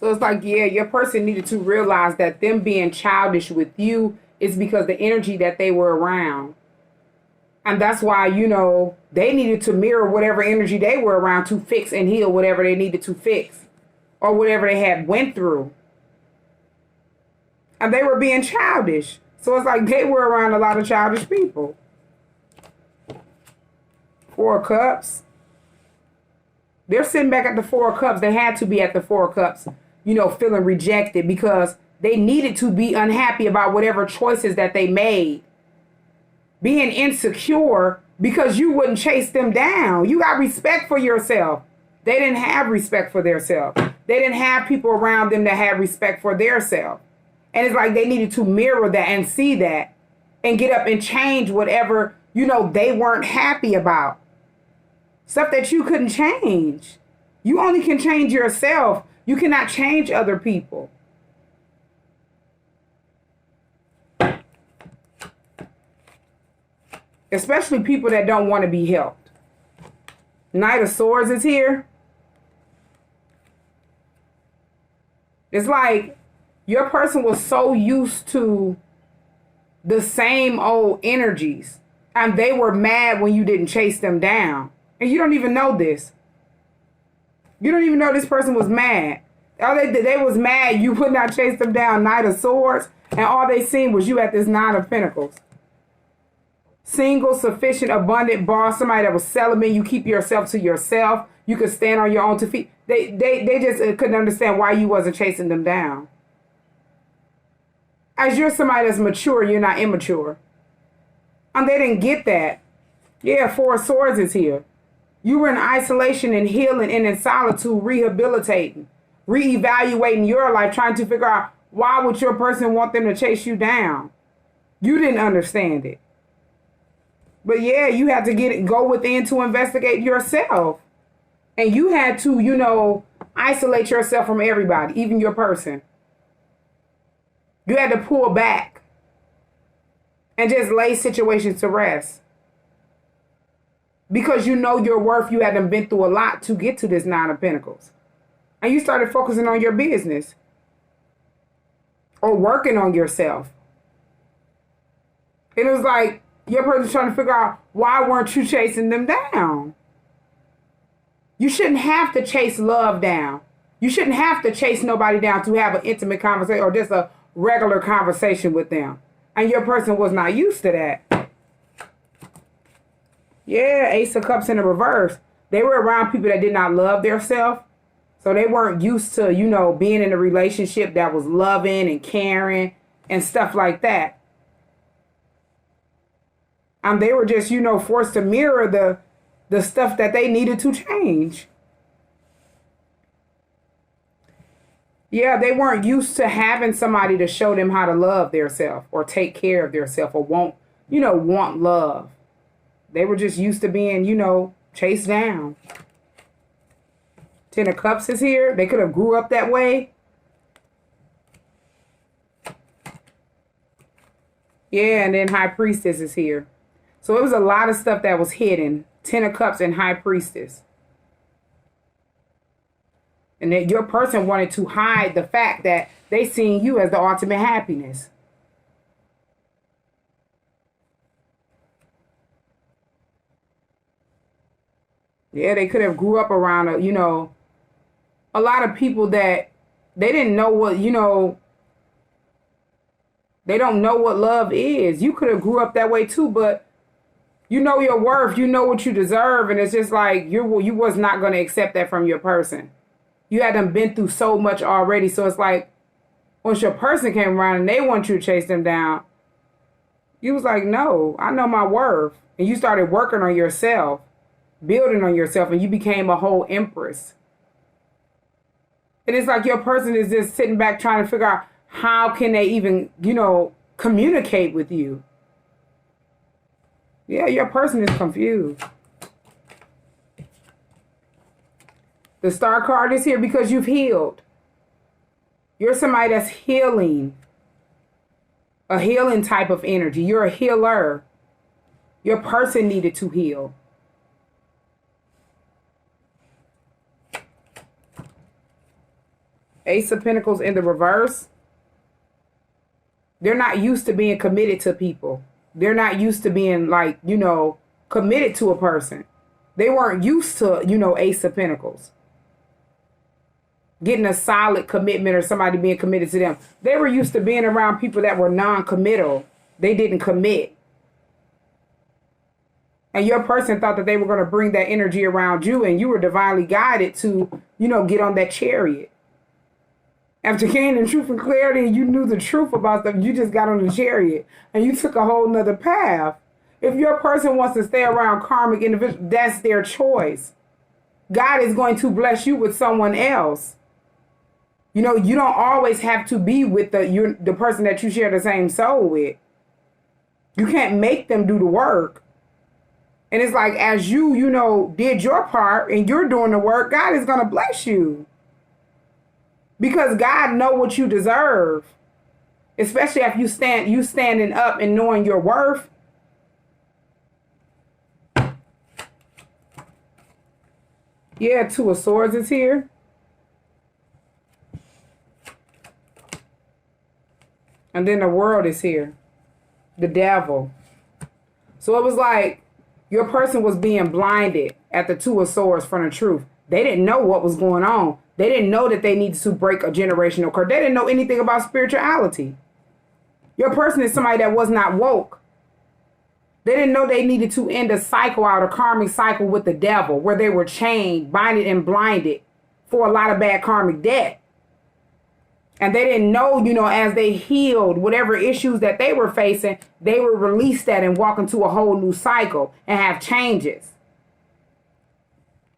So it's like, yeah, your person needed to realize that them being childish with you is because the energy that they were around. And that's why, they needed to mirror whatever energy they were around to fix and heal whatever they needed to fix or whatever they had went through. And they were being childish. So it's like they were around a lot of childish people. 4 of Cups. They're sitting back at the 4 of Cups. They had to be at the 4 of Cups, feeling rejected because they needed to be unhappy about whatever choices that they made. Being insecure because you wouldn't chase them down. You got respect for yourself. They didn't have respect for themselves. They didn't have people around them that had respect for themselves. And it's like they needed to mirror that and see that and get up and change whatever, they weren't happy about. Stuff that you couldn't change. You only can change yourself. You cannot change other people. Especially people that don't want to be helped. Knight of Swords is here. It's like your person was so used to the same old energies and they were mad when you didn't chase them down. And you don't even know this. You don't even know this person was mad. All they was mad you would not chase them down, Knight of Swords, and all they seen was you at this 9 of Pentacles. Single, sufficient, abundant, boss, somebody that was celibate. You keep yourself to yourself. You could stand on your own 2 feet. They just couldn't understand why you wasn't chasing them down. As you're somebody that's mature, you're not immature. And they didn't get that. Yeah, 4 of Swords is here. You were in isolation and healing and in solitude, rehabilitating, reevaluating your life, trying to figure out why would your person want them to chase you down. You didn't understand it. But yeah, you had to go within to investigate yourself. And you had to, isolate yourself from everybody, even your person. You had to pull back and just lay situations to rest. Because you know your worth, you hadn't been through a lot to get to this 9 of Pentacles. And you started focusing on your business. Or working on yourself. And it was like, your person's trying to figure out, why weren't you chasing them down? You shouldn't have to chase love down. You shouldn't have to chase nobody down to have an intimate conversation or just a regular conversation with them. And your person was not used to that. Yeah, Ace of Cups in the reverse. They were around people that did not love themselves. So they weren't used to, being in a relationship that was loving and caring and stuff like that. They were just, forced to mirror the stuff that they needed to change. Yeah, they weren't used to having somebody to show them how to love themselves or take care of themselves or want love. They were just used to being, chased down. 10 of Cups is here. They could have grew up that way. Yeah, and then High Priestess is here. So it was a lot of stuff that was hidden. 10 of Cups and High Priestess. And that your person wanted to hide the fact that they seen you as the ultimate happiness. Yeah, they could have grew up around, a lot of people that they didn't know what, they don't know what love is. You could have grew up that way too, but you know your worth, you know what you deserve, and it's just like you was not going to accept that from your person. You hadn't been through so much already, so it's like once your person came around and they want you to chase them down, you was like, no, I know my worth. And you started working on yourself, building on yourself, and you became a whole empress. And it's like your person is just sitting back trying to figure out how can they even, communicate with you. Yeah, your person is confused. The Star card is here because you've healed. You're somebody that's healing. A healing type of energy. You're a healer. Your person needed to heal. Ace of Pentacles in the reverse. They're not used to being committed to people. They're not used to being like, committed to a person. They weren't used to, Ace of Pentacles. Getting a solid commitment or somebody being committed to them. They were used to being around people that were non-committal. They didn't commit. And your person thought that they were going to bring that energy around you, and you were divinely guided to, get on that chariot. After gaining truth and clarity, and you knew the truth about them, you just got on the chariot and you took a whole nother path. If your person wants to stay around karmic individuals, that's their choice. God is going to bless you with someone else. You don't always have to be with the person that you share the same soul with. You can't make them do the work. And it's like, as you, did your part and you're doing the work, God is going to bless you. Because God know what you deserve. Especially if you standing up and knowing your worth. Yeah, Two of Swords is here. And then the World is here. The Devil. So it was like your person was being blinded at the Two of Swords from the truth. They didn't know what was going on. They didn't know that they needed to break a generational curse. They didn't know anything about spirituality. Your person is somebody that was not woke. They didn't know they needed to end a cycle out, a karmic cycle with the devil, where they were chained, binded, and blinded for a lot of bad karmic debt. And they didn't know, as they healed whatever issues that they were facing, they would release that and walk into a whole new cycle and have changes.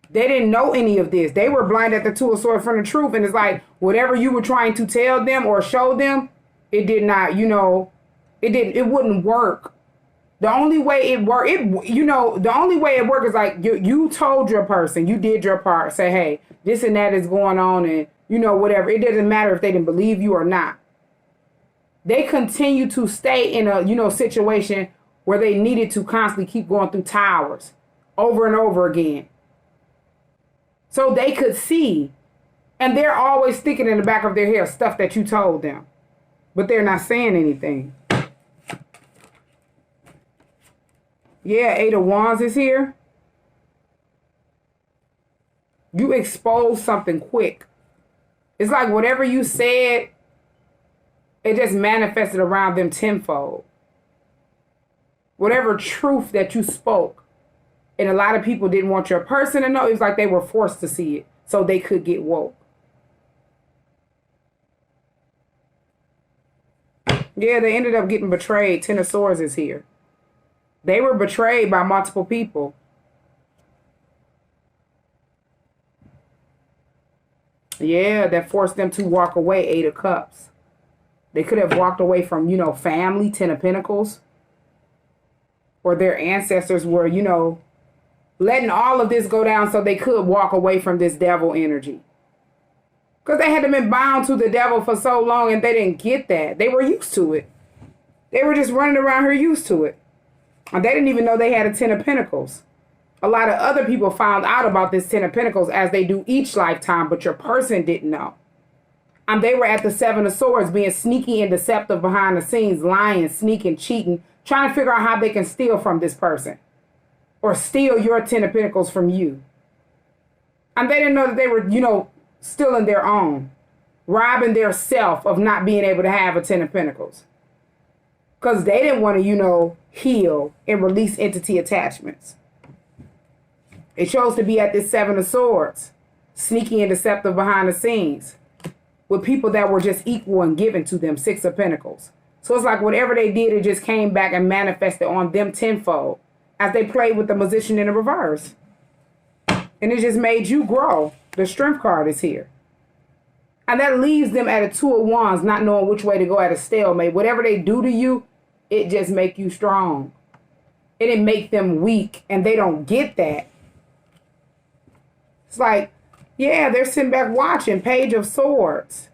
They didn't know any of this. They were blind at the Two of Swords from the truth. And it's like, whatever you were trying to tell them or show them, it did not, it wouldn't work. The only way it worked, the only way it worked is like you told your person, you did your part, say, hey, this and that is going on, and whatever. It doesn't matter if they didn't believe you or not. They continue to stay in a, situation where they needed to constantly keep going through towers over and over again. So they could see. And they're always thinking in the back of their head stuff that you told them. But they're not saying anything. Yeah, Eight of Wands is here. You expose something quick. It's like whatever you said, it just manifested around them tenfold. Whatever truth that you spoke. And a lot of people didn't want your person to know. It was like they were forced to see it so they could get woke. Yeah, they ended up getting betrayed. Ten of Swords is here. They were betrayed by multiple people. Yeah, that forced them to walk away. Eight of Cups. They could have walked away from, family, Ten of Pentacles. Or their ancestors were, letting all of this go down so they could walk away from this devil energy. Because they had been bound to the devil for so long and they didn't get that. They were used to it. They were just running around here used to it. And they didn't even know they had a Ten of Pentacles. A lot of other people found out about this Ten of Pentacles as they do each lifetime, but your person didn't know. And they were at the Seven of Swords being sneaky and deceptive behind the scenes, lying, sneaking, cheating, trying to figure out how they can steal from this person. Or steal your Ten of Pentacles from you. And they didn't know that they were, stealing their own. Robbing their self of not being able to have a Ten of Pentacles. Because they didn't want to, heal and release entity attachments. It chose to be at this Seven of Swords. Sneaky and deceptive behind the scenes. With people that were just equal and given to them. Six of Pentacles. So it's like whatever they did, it just came back and manifested on them tenfold. As they played with the Magician in the reverse. And it just made you grow. The Strength card is here. And that leaves them at a Two of Wands, not knowing which way to go, at a stalemate. Whatever they do to you, it just make you strong. It didn't make them weak. And they don't get that. It's like, yeah, they're sitting back watching. Page of Swords.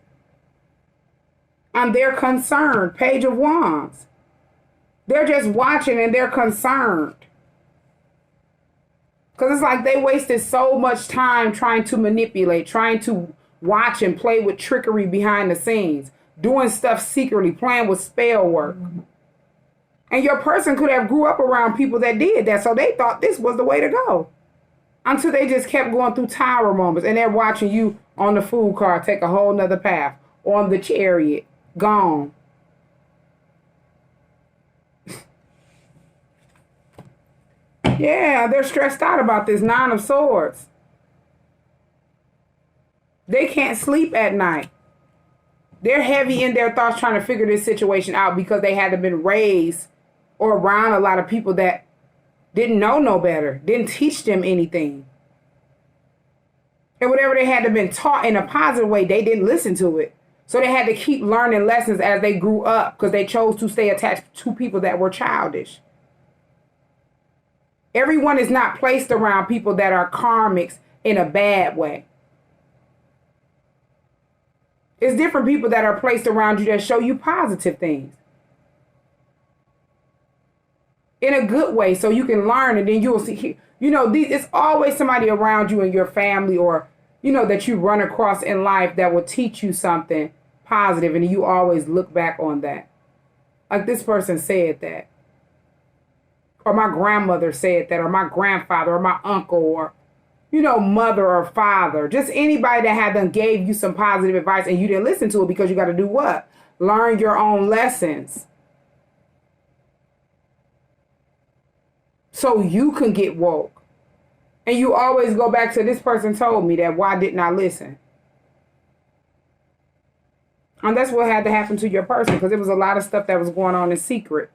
And they're concerned. Page of Wands. They're just watching and they're concerned. Because it's like they wasted so much time trying to manipulate, trying to watch and play with trickery behind the scenes, doing stuff secretly, playing with spell work. And your person could have grew up around people that did that, so they thought this was the way to go. Until they just kept going through tower moments, and they're watching you on the food cart take a whole nother path, on the chariot, gone. Yeah, they're stressed out about this 9 of Swords. They can't sleep at night. They're heavy in their thoughts trying to figure this situation out because they hadn't been raised or around a lot of people that didn't know no better, didn't teach them anything. And whatever they had to been taught in a positive way, they didn't listen to it. So they had to keep learning lessons as they grew up because they chose to stay attached to people that were childish. Everyone is not placed around people that are karmics in a bad way. It's different people that are placed around you that show you positive things. In a good way, so you can learn, and then you'll see, it's always somebody around you in your family or, that you run across in life that will teach you something positive, and you always look back on that. Like this person said that. Or my grandmother said that, or my grandfather, or my uncle, or, mother or father. Just anybody that had done gave you some positive advice and you didn't listen to it because you got to do what? Learn your own lessons. So you can get woke. And you always go back to this person told me that, why didn't I listen? And that's what had to happen to your person, because there was a lot of stuff that was going on in secret.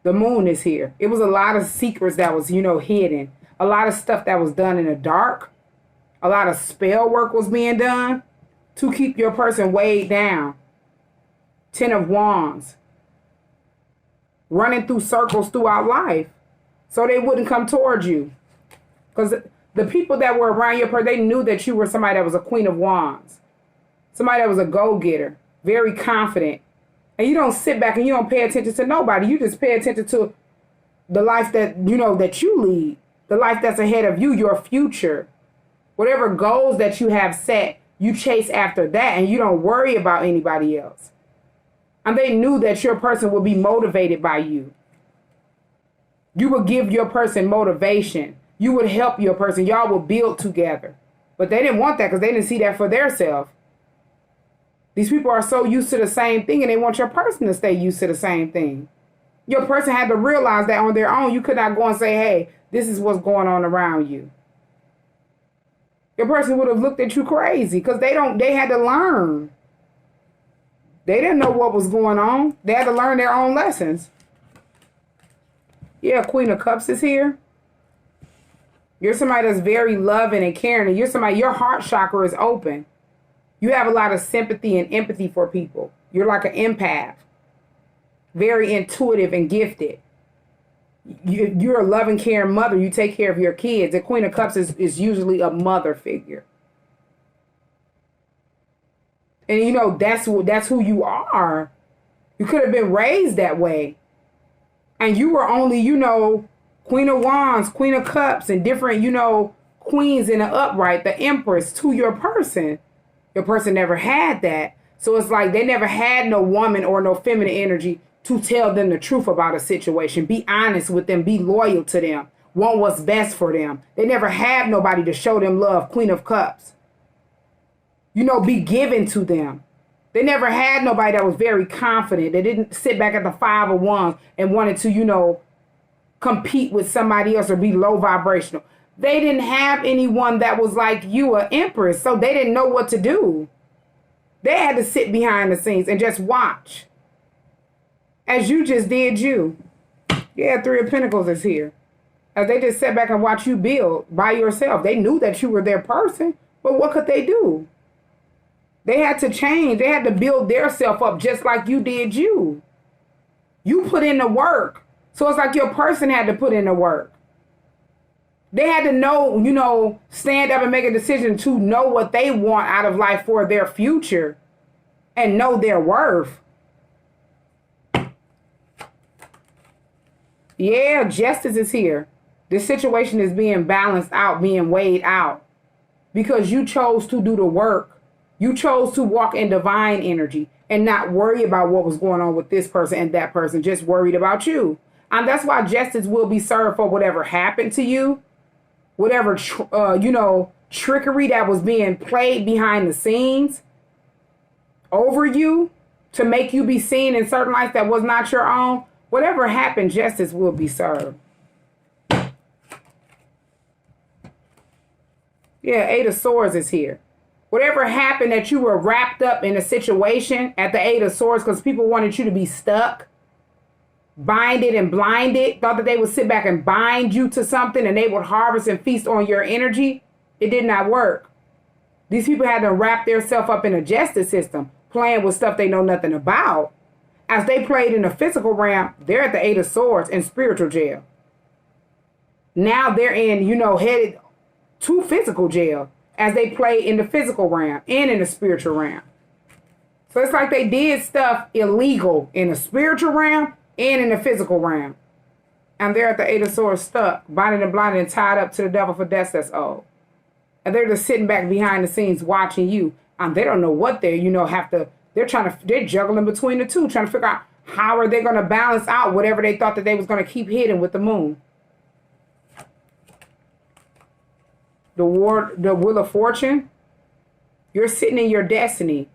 The moon is here. It was a lot of secrets that was, hidden. A lot of stuff that was done in the dark. A lot of spell work was being done to keep your person weighed down. 10 of Wands. Running through circles throughout life. So they wouldn't come towards you. Because the people that were around your person, they knew that you were somebody that was a Queen of Wands. Somebody that was a go-getter. Very confident. And you don't sit back and you don't pay attention to nobody. You just pay attention to the life that, that you lead. The life that's ahead of you, your future. Whatever goals that you have set, you chase after that and you don't worry about anybody else. And they knew that your person would be motivated by you. You would give your person motivation. You would help your person. Y'all would build together. But they didn't want that because they didn't see that for themselves. These people are so used to the same thing and they want your person to stay used to the same thing. Your person had to realize that on their own. You could not go and say, hey, this is what's going on around you. Your person would have looked at you crazy because they had to learn. They didn't know what was going on. They had to learn their own lessons. Yeah, Queen of Cups is here. You're somebody that's very loving and caring. And you're somebody, your heart chakra is open. You have a lot of sympathy and empathy for people. You're like an empath. Very intuitive and gifted. You're a loving, caring mother. You take care of your kids. The Queen of Cups is usually a mother figure. And that's who you are. You could have been raised that way. And you were only, Queen of Wands, Queen of Cups, and different, queens in the upright, the Empress to your person. Your person never had that. So it's like they never had no woman or no feminine energy to tell them the truth about a situation. Be honest with them. Be loyal to them. Want what's best for them. They never had nobody to show them love. Queen of Cups. Be given to them. They never had nobody that was very confident. They didn't sit back at the 5 of Wands and wanted to, compete with somebody else or be low vibrational. They didn't have anyone that was like you, an empress, so they didn't know what to do. They had to sit behind the scenes and just watch. As you just did you. Yeah, 3 of Pentacles is here. As they just sat back and watch you build by yourself. They knew that you were their person, but what could they do? They had to change. They had to build their self up just like you did you. You put in the work. So it's like your person had to put in the work. They had to know, stand up and make a decision to know what they want out of life for their future and know their worth. Yeah, justice is here. This situation is being balanced out, being weighed out because you chose to do the work You chose to walk in divine energy and not worry about what was going on with this person and that person, just worried about you. And that's why justice will be served for whatever happened to you, whatever, trickery that was being played behind the scenes over you to make you be seen in certain lights that was not your own. Whatever happened, justice will be served. Yeah, Eight of Swords is here. Whatever happened that you were wrapped up in a situation at the Eight of Swords because people wanted you to be stuck, binded and blinded, thought that they would sit back and bind you to something and they would harvest and feast on your energy. It did not work. These people had to wrap themselves up in a justice system, playing with stuff they know nothing about. As they played in the physical realm, they're at the Eight of Swords in spiritual jail. Now they're in, headed to physical jail as they play in the physical realm and in the spiritual realm. So it's like they did stuff illegal in the spiritual realm and in the physical realm. And they're at the Eight of Swords stuck, binded and blinded and tied up to the devil for debts that's owed. And they're just sitting back behind the scenes watching you. And they don't know what they're juggling between the two, trying to figure out how are they going to balance out whatever they thought that they was going to keep hidden with the moon. The Wheel of Fortune, you're sitting in your destiny.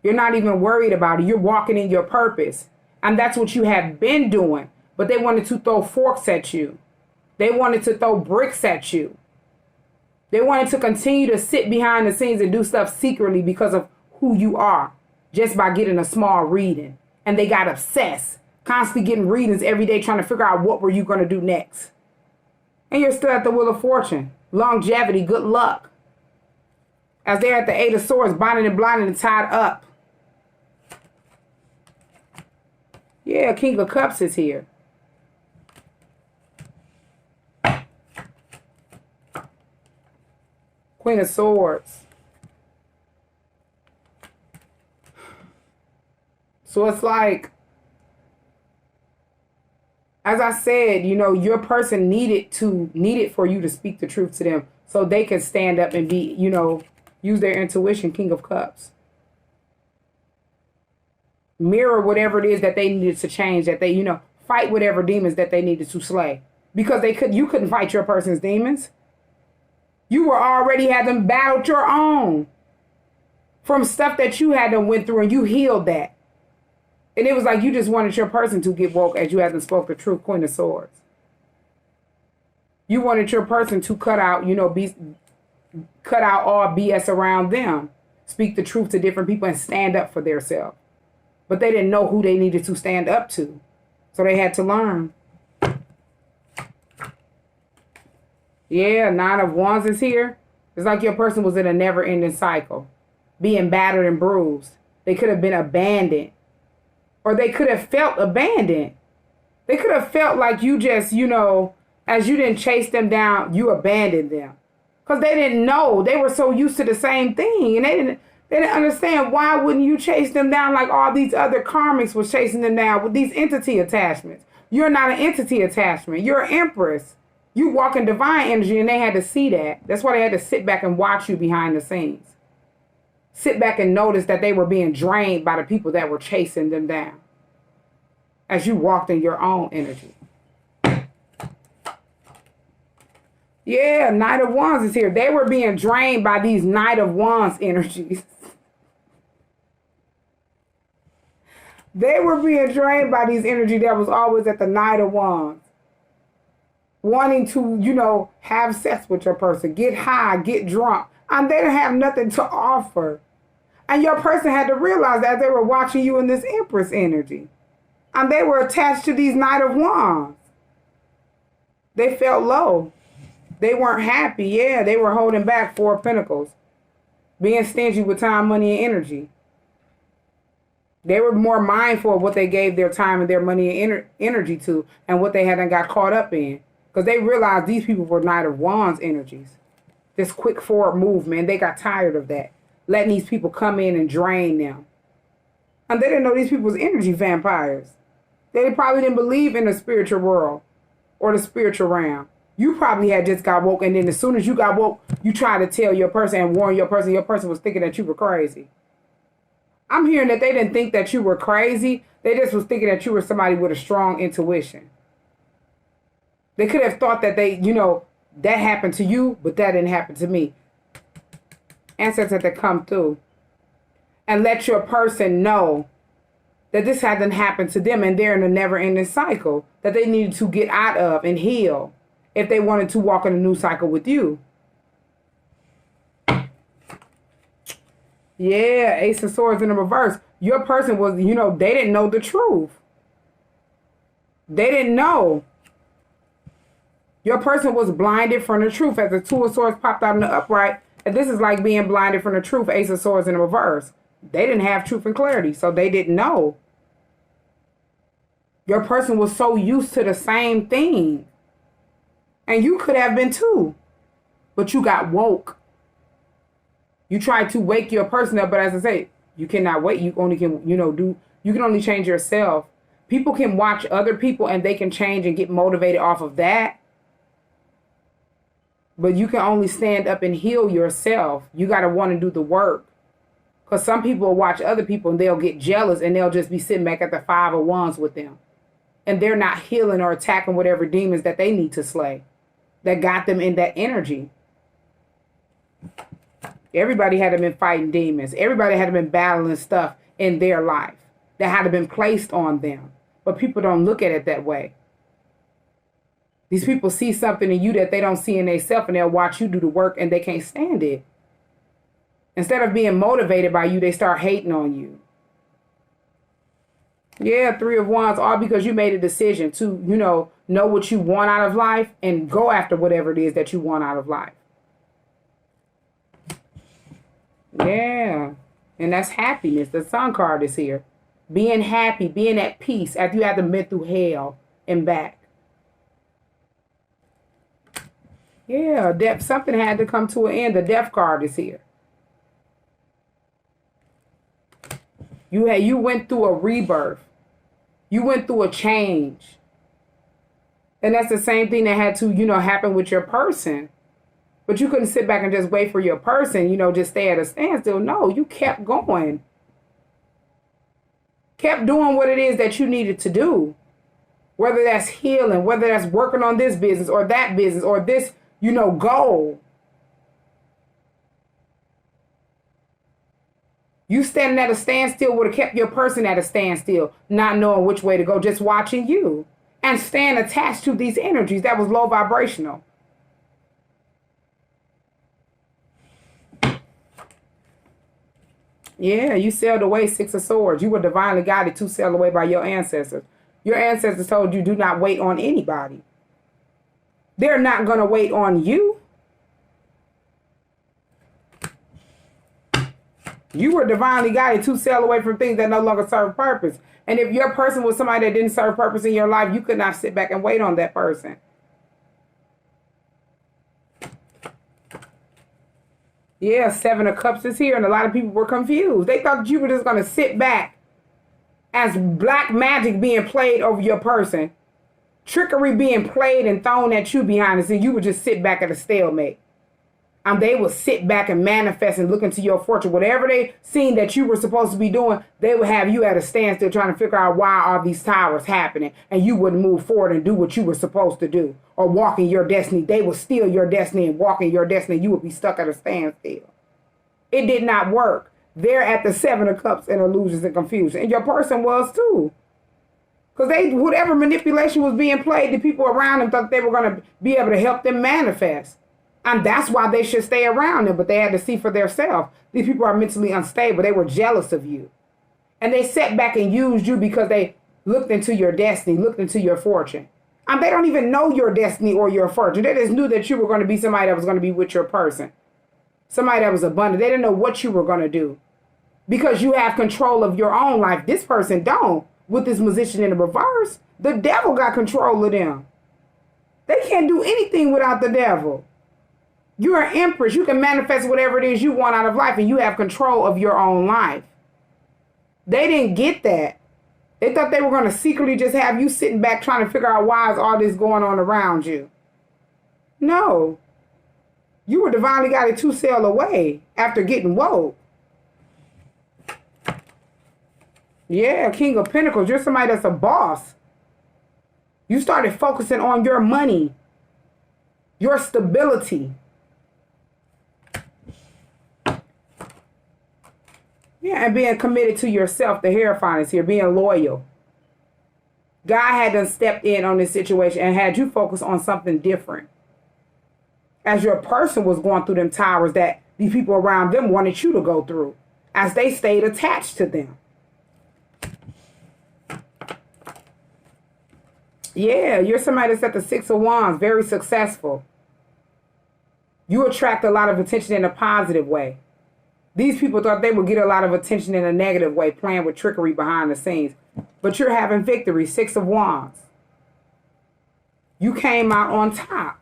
You're not even worried about it. You're walking in your purpose. And that's what you have been doing. But they wanted to throw forks at you. They wanted to throw bricks at you. They wanted to continue to sit behind the scenes and do stuff secretly because of who you are, just by getting a small reading. And they got obsessed, constantly getting readings every day, trying to figure out what were you going to do next. And you're still at the Wheel of Fortune. Longevity, good luck. As they're at the Eight of Swords, binded and blinded and tied up. Yeah, King of Cups is here. Queen of Swords. So it's like, as I said, your person needed for you to speak the truth to them so they can stand up and be, use their intuition. King of Cups. Mirror whatever it is that they needed to change, that they, fight whatever demons that they needed to slay. Because you couldn't fight your person's demons. You had them battled your own from stuff that you had them went through, and you healed that. And it was like you just wanted your person to get woke as you had them spoke the truth, Queen of Swords. You wanted your person to cut out all BS around them, speak the truth to different people and stand up for themselves. But they didn't know who they needed to stand up to. So they had to learn. Yeah, Nine of Wands is here. It's like your person was in a never-ending cycle, being battered and bruised. They could have been abandoned. Or they could have felt abandoned. They could have felt like you just, as you didn't chase them down, you abandoned them. Because they didn't know. They were so used to the same thing. And they didn't understand, why wouldn't you chase them down like all these other karmics was chasing them down with these entity attachments. You're not an entity attachment. You're an empress. You walk in divine energy, and they had to see that. That's why they had to sit back and watch you behind the scenes. Sit back and notice that they were being drained by the people that were chasing them down as you walked in your own energy. Yeah, Knight of Wands is here. They were being drained by these Knight of Wands energies. They were being drained by these energy that was always at the Knight of Wands. Wanting to, have sex with your person, get high, get drunk. And they didn't have nothing to offer. And your person had to realize that they were watching you in this Empress energy. And they were attached to these Knight of Wands. They felt low. They weren't happy. Yeah, they were holding back Four of Pentacles. Being stingy with time, money, and energy. They were more mindful of what they gave their time and their money and energy to, and what they hadn't got caught up in. Because they realized these people were Knight of Wands energies. This quick forward movement. They got tired of that. Letting these people come in and drain them. And they didn't know these people was energy vampires. They probably didn't believe in the spiritual world or the spiritual realm. You probably had just got woke, and then as soon as you got woke, you tried to tell your person and warn your person. Your person was thinking that you were crazy. I'm hearing that they didn't think that you were crazy. They just was thinking that you were somebody with a strong intuition. They could have thought that that happened to you, but that didn't happen to me. Ancestors that come through. And let your person know that this hasn't happened to them and they're in a never-ending cycle that they needed to get out of and heal if they wanted to walk in a new cycle with you. Yeah, Ace of Swords in the reverse. Your person was, they didn't know the truth. They didn't know. Your person was blinded from the truth as the Two of Swords popped out in the upright. And this is like being blinded from the truth, Ace of Swords in the reverse. They didn't have truth and clarity, so they didn't know. Your person was so used to the same thing. And you could have been too. But you got woke. You tried to wake your person up, but as I say, you cannot wait. You only can, you can only change yourself. People can watch other people and they can change and get motivated off of that. But you can only stand up and heal yourself. You got to want to do the work. Because some people will watch other people and they'll get jealous and they'll just be sitting back at the Five of Wands with them. And they're not healing or attacking whatever demons that they need to slay that got them in that energy. Everybody had been fighting demons. Everybody had been battling stuff in their life that had been placed on them. But people don't look at it that way. These people see something in you that they don't see in themselves, and they'll watch you do the work and they can't stand it. Instead of being motivated by you, they start hating on you. Yeah, Three of Wands, all because you made a decision to, know what you want out of life and go after whatever it is that you want out of life. Yeah, and that's happiness. The Sun card is here. Being happy, being at peace after you have been through hell and back. Yeah, death. Something had to come to an end. The Death card is here. You went through a rebirth. You went through a change. And that's the same thing that had to, happen with your person. But you couldn't sit back and just wait for your person, just stay at a standstill. No, you kept going. Kept doing what it is that you needed to do. Whether that's healing, whether that's working on this business or that business or this, goal. You standing at a standstill would have kept your person at a standstill, not knowing which way to go, just watching you. And staying attached to these energies. That was low vibrational. Yeah, you sailed away, Six of Swords. You were divinely guided to sail away by your ancestors. Your ancestors told you do not wait on anybody. They're not going to wait on you. You were divinely guided to sail away from things that no longer serve purpose. And if your person was somebody that didn't serve purpose in your life, you could not sit back and wait on that person. Yeah, Seven of Cups is here, and a lot of people were confused. They thought you were just going to sit back as black magic being played over your person, trickery being played and thrown at you behind the scenes. You would just sit back at a stalemate. They would sit back and manifest and look into your fortune. Whatever they seen that you were supposed to be doing, they would have you at a standstill trying to figure out why are these towers happening, and you wouldn't move forward and do what you were supposed to do or walk in your destiny. They would steal your destiny and walk in your destiny. You would be stuck at a standstill. It did not work. They're at the Seven of Cups and illusions and confusion. And your person was too. Because whatever manipulation was being played, the people around them thought they were going to be able to help them manifest. And that's why they should stay around them. But they had to see for themselves. These people are mentally unstable. They were jealous of you. And they sat back and used you because they looked into your destiny, looked into your fortune. They don't even know your destiny or your fortune. They just knew that you were going to be somebody that was going to be with your person. Somebody that was abundant. They didn't know what you were going to do. Because you have control of your own life. This person don't. With this position in the reverse, the devil got control of them. They can't do anything without the devil. You're an empress. You can manifest whatever it is you want out of life, and you have control of your own life. They didn't get that. They thought they were going to secretly just have you sitting back trying to figure out why is all this going on around you. No. You were divinely guided to sail away after getting woke. Yeah, King of Pentacles. You're somebody that's a boss. You started focusing on your money, your stability. Yeah, and being committed to yourself. The Hierophant is here, being loyal. God had done stepped in on this situation and had you focus on something different. As your person was going through them towers that these people around them wanted you to go through, as they stayed attached to them. Yeah, you're somebody that's at the Six of Wands, very successful. You attract a lot of attention in a positive way. These people thought they would get a lot of attention in a negative way, playing with trickery behind the scenes. But you're having victory, Six of Wands. You came out on top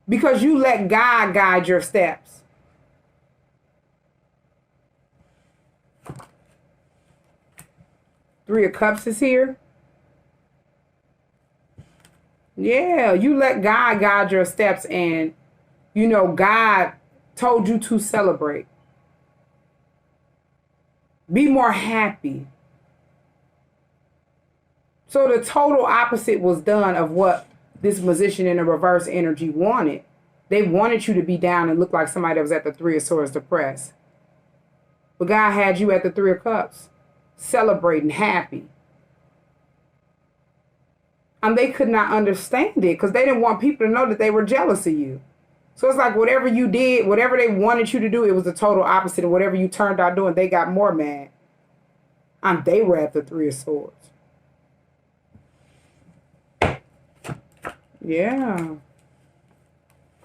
because you let God guide your steps. Three of Cups is here. Yeah, you let God guide your steps, and, you know, God told you to celebrate. Be more happy. So the total opposite was done of what this Magician in the reverse energy wanted. They wanted you to be down and look like somebody that was at the Three of Swords depressed. But God had you at the Three of Cups, celebrating, happy. And they could not understand it because they didn't want people to know that they were jealous of you. So it's like whatever you did, whatever they wanted you to do, it was the total opposite of whatever you turned out doing. They got more mad. And they were at the Three of Swords. Yeah.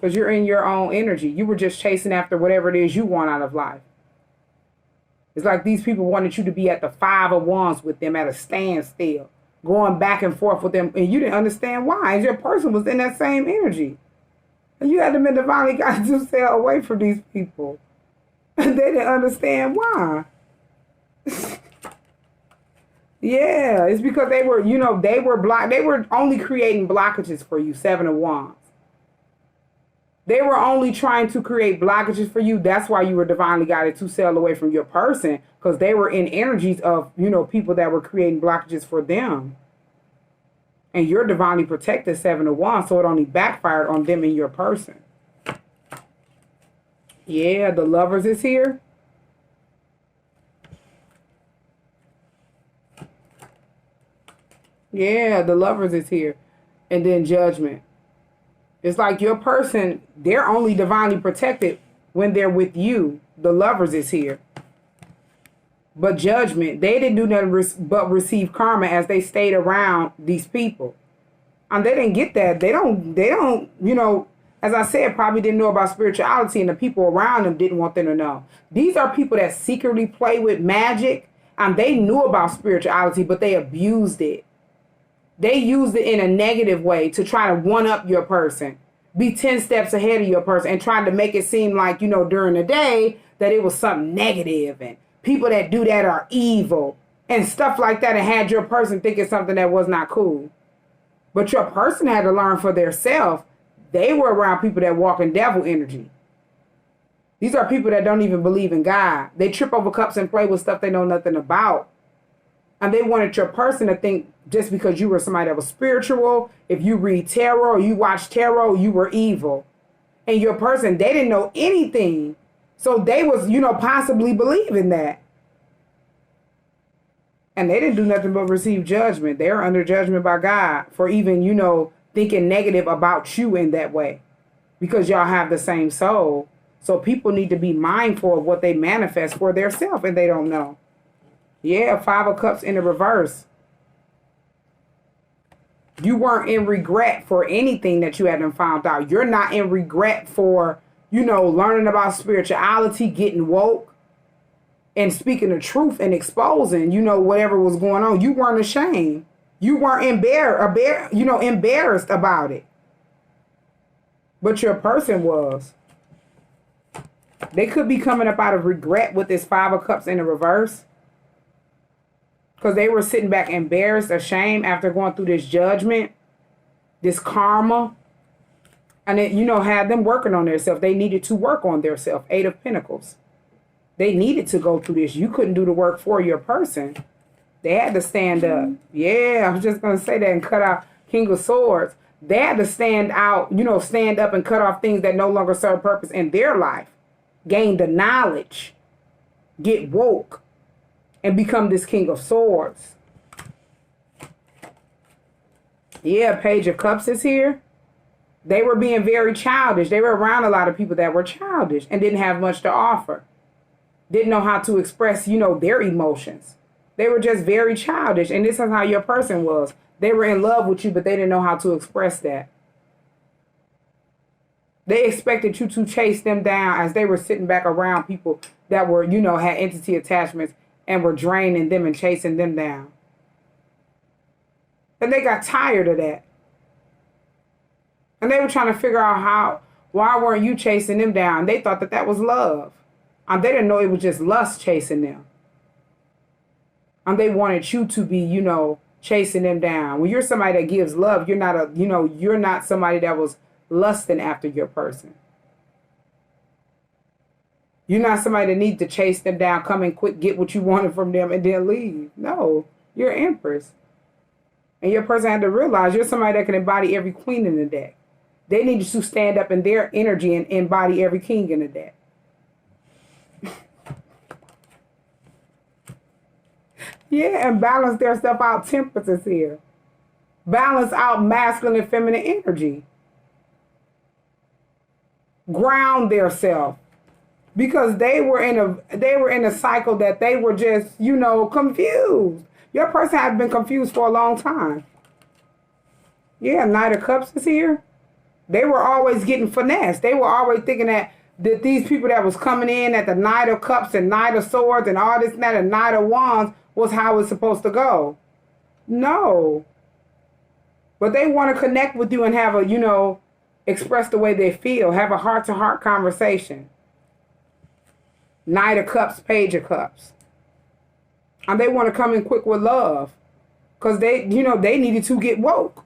Because you're in your own energy. You were just chasing after whatever it is you want out of life. It's like these people wanted you to be at the Five of Wands with them at a standstill, going back and forth with them, and you didn't understand why. And your person was in that same energy. And you had to be divinely guided to stay away from these people. And they didn't understand why. Yeah, it's because they were, you know, they were blocked. They were only creating blockages for you, Seven of Wands. They were only trying to create blockages for you. That's why you were divinely guided to sail away from your person, because they were in energies of, you know, people that were creating blockages for them. And you're divinely protected, Seven of Wands, so it only backfired on them and your person. Yeah, the Lovers is here. Yeah, the Lovers is here. And then Judgment. It's like your person, they're only divinely protected when they're with you. The Lovers is here. But Judgment, they didn't do nothing but receive karma as they stayed around these people. And they didn't get that. They don't, you know, as I said, probably didn't know about spirituality, and the people around them didn't want them to know. These are people that secretly play with magic, and they knew about spirituality, but they abused it. They used it in a negative way to try to one-up your person, be 10 steps ahead of your person, and try to make it seem like, you know, during the day that it was something negative, and people that do that are evil and stuff like that, and had your person thinking something that was not cool. But your person had to learn for themselves. They were around people that walk in devil energy. These are people that don't even believe in God. They trip over cups and play with stuff they know nothing about. And they wanted your person to think just because you were somebody that was spiritual, if you read tarot or you watch tarot, you were evil. And your person, they didn't know anything. So they was, you know, possibly believing that. And they didn't do nothing but receive judgment. They're under judgment by God for even, you know, thinking negative about you in that way. Because y'all have the same soul. So people need to be mindful of what they manifest for themselves, and they don't know. Yeah, Five of Cups in the reverse. You weren't in regret for anything that you hadn't found out. You're not in regret for, you know, learning about spirituality, getting woke, and speaking the truth and exposing, you know, whatever was going on. You weren't ashamed. You weren't embarrassed about it. But your person was. They could be coming up out of regret with this Five of Cups in the reverse. Because they were sitting back embarrassed, ashamed after going through this judgment, this karma. And it, had them working on themselves. They needed to work on themselves. 8 of Pentacles. They needed to go through this. You couldn't do the work for your person. They had to stand up. Yeah, I was just going to say that and cut out King of Swords. They had to stand out, stand up and cut off things that no longer serve purpose in their life. Gain the knowledge. Get woke. And become this King of Swords. Yeah, Page of Cups is here. They were being very childish. They were around a lot of people that were childish and didn't have much to offer. Didn't know how to express, their emotions. They were just very childish. And this is how your person was. They were in love with you, but they didn't know how to express that. They expected you to chase them down as they were sitting back around people that were, had entity attachments and were draining them and chasing them down. And they got tired of that. And they were trying to figure out why weren't you chasing them down? They thought that was love. And they didn't know it was just lust chasing them. And they wanted you to be, chasing them down. When you're somebody that gives love, you're not somebody that was lusting after your person. You're not somebody that needs to chase them down, come and quick, get what you wanted from them, and then leave. No, you're an empress. And your person had to realize you're somebody that can embody every queen in the deck. They needed to stand up in their energy and embody every king in the deck. Yeah, and balance their stuff out. Temperance is here. Balance out masculine and feminine energy. Ground their self. Because they were in a cycle that they were just, confused. Your person had been confused for a long time. Yeah, Knight of Cups is here. They were always getting finessed. They were always thinking that these people that was coming in at the Knight of Cups and Knight of Swords and all this and that and Knight of Wands was how it's supposed to go. No. But they want to connect with you and have a, express the way they feel. Have a heart-to-heart conversation. Knight of Cups, Page of Cups. And they want to come in quick with love. Because they needed to get woke.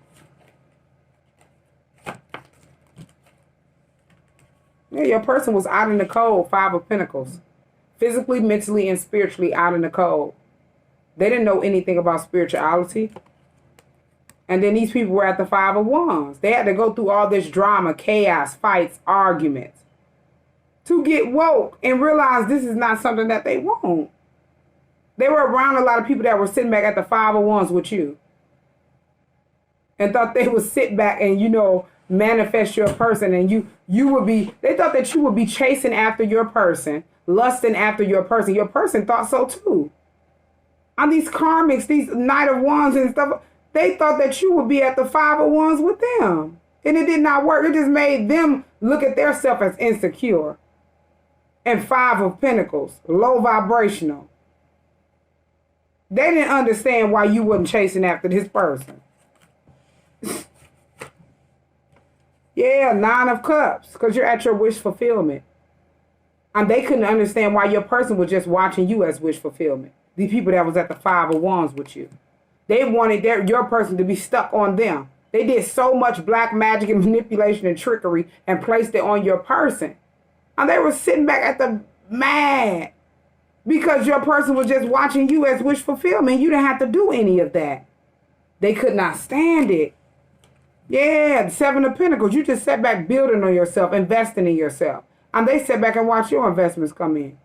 Yeah, your person was out in the cold, 5 of Pentacles. Physically, mentally, and spiritually out in the cold. They didn't know anything about spirituality. And then these people were at the 5 of Wands. They had to go through all this drama, chaos, fights, arguments. To get woke and realize this is not something that they want. They were around a lot of people that were sitting back at the 5 of Wands with you. And thought they would sit back and, manifest your person. And they thought that you would be chasing after your person, lusting after your person. Your person thought so too. On these karmics, these Knight of Wands and stuff, they thought that you would be at the 5 of Wands with them. And it did not work. It just made them look at their self as insecure. And 5 of Pentacles, low vibrational. They didn't understand why you wasn't chasing after this person. Yeah, 9 of Cups, because you're at your wish fulfillment. And they couldn't understand why your person was just watching you as wish fulfillment. The people that was at the 5 of Wands with you. They wanted your person to be stuck on them. They did so much black magic and manipulation and trickery and placed it on your person. And they were sitting back at the mad because your person was just watching you as wish fulfillment. You didn't have to do any of that. They could not stand it. Yeah, 7 of Pentacles. You just sat back building on yourself, investing in yourself. And they sat back and watched your investments come in.